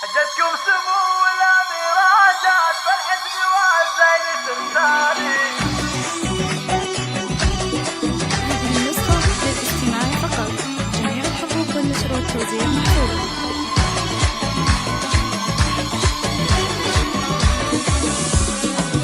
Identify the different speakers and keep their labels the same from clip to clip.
Speaker 1: جتكم سمو الاميرات فالحسن والزين تختاري.
Speaker 2: هذه النسخة للاستماع فقط. جميع الحقوق والنشر والتوزيع محفوظة.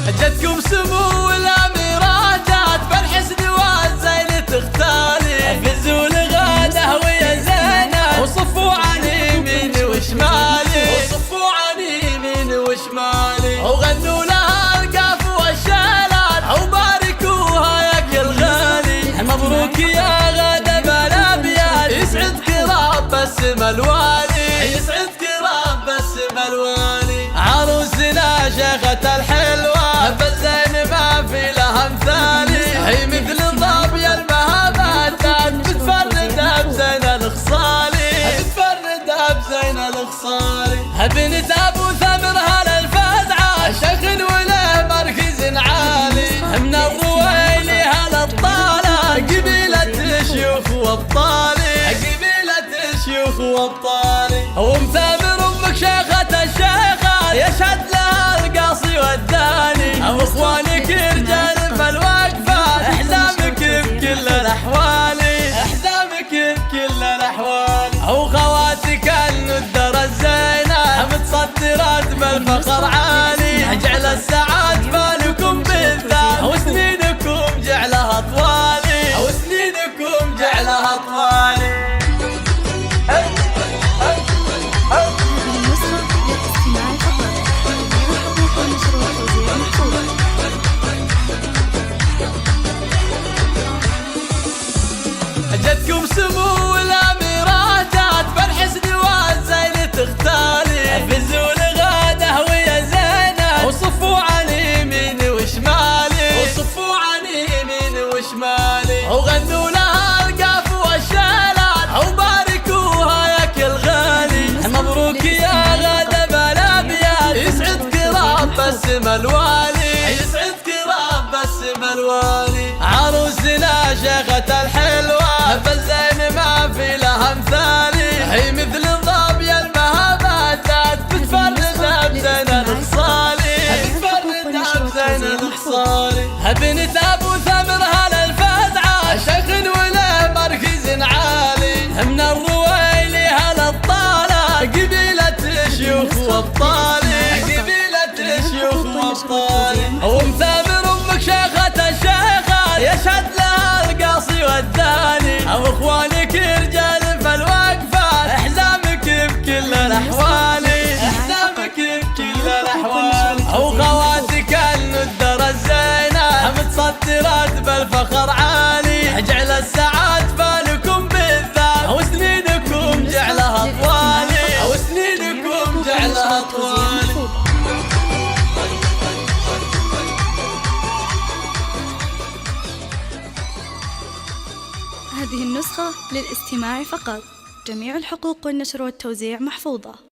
Speaker 1: جتكم سمو الاميرات فالحسن والزين تختاري. فزوا لغاده ويا زينب وصفوا عن يمين وشمالي، وصفوا عن يمين وشمالي، وغنوا لها القاف والشالات وباركوها يا كل غالي. مبروك يا غاده بالابيات، يسعدك رب السما الوالي، يسعدك رب السما الوالي. عروسنا شيخة الحلوة بالزين ما في لها مثالي، هي مثل الظبي المهابات بتفردها بزين الخصالي، بتفردها بزين الخصالي. بنت ابو ثمر هلا الفزعة شيخ وله مركز عالي، من الرويلي هلا الطالة قبيلة شيوخ وابطالي، قبيلة شيوخ وابطالي. ومثابر امك شيخة الشيخات يشهد لها القاصي والداني، واخوانك رجال فالوقفات احزامك بكل الاحوال، احزامك بكل الاحوال. وخواتك الندر الزينة متصدرات بالفخر عالي، جعل السعاد بالكم بالذات وسنينكم جعلها طوالي، وسنينكم جعلها طوالي.
Speaker 2: هذه النسخة للاستماع فقط. جميع الحقوق والنشر والتوزيع محفوظة.
Speaker 1: جتكم سمو الاميرات فالحسن والزين تختاري. فزوا لغاده ويا زينب وصفوا عن يمين وشمالي، وصفوا عن يمين وشمالي، وغنوا لها القاف والشالات وباركوها يا كل غالي. مبروك يا غاده بالابيات، يسعدك رب السما الوالي، يسعدك رب السما الوالي. عروسنا شيخة الحلوة بالزين ما في لها مثالي، هي مثل الظبي المهابات بتفردها بزين الخصالي، بتفردها بزين الخصالي. بنت ابو ثمر هلا الفزعة شيخ وله مركز عالي، من الرويلي هلا الطالة قبيلة شيوخ وابطالي، قبيلة شيوخ وابطالي. ومثابر امك شيخة الشيخات يشهد لها القاصي والداني، واخوانك رجال فالوقفات احزامك بكل الاحوال، احزامك بكل الاحوال. وخواتك الندر الزينة متصدرات بالفخر عالي، جعل السعاد بالكم بالذات وسنينكم جعلها طوالي، وسنينكم جعلها طوالي.
Speaker 2: هذه النسخة للاستماع فقط. جميع الحقوق والنشر والتوزيع محفوظة.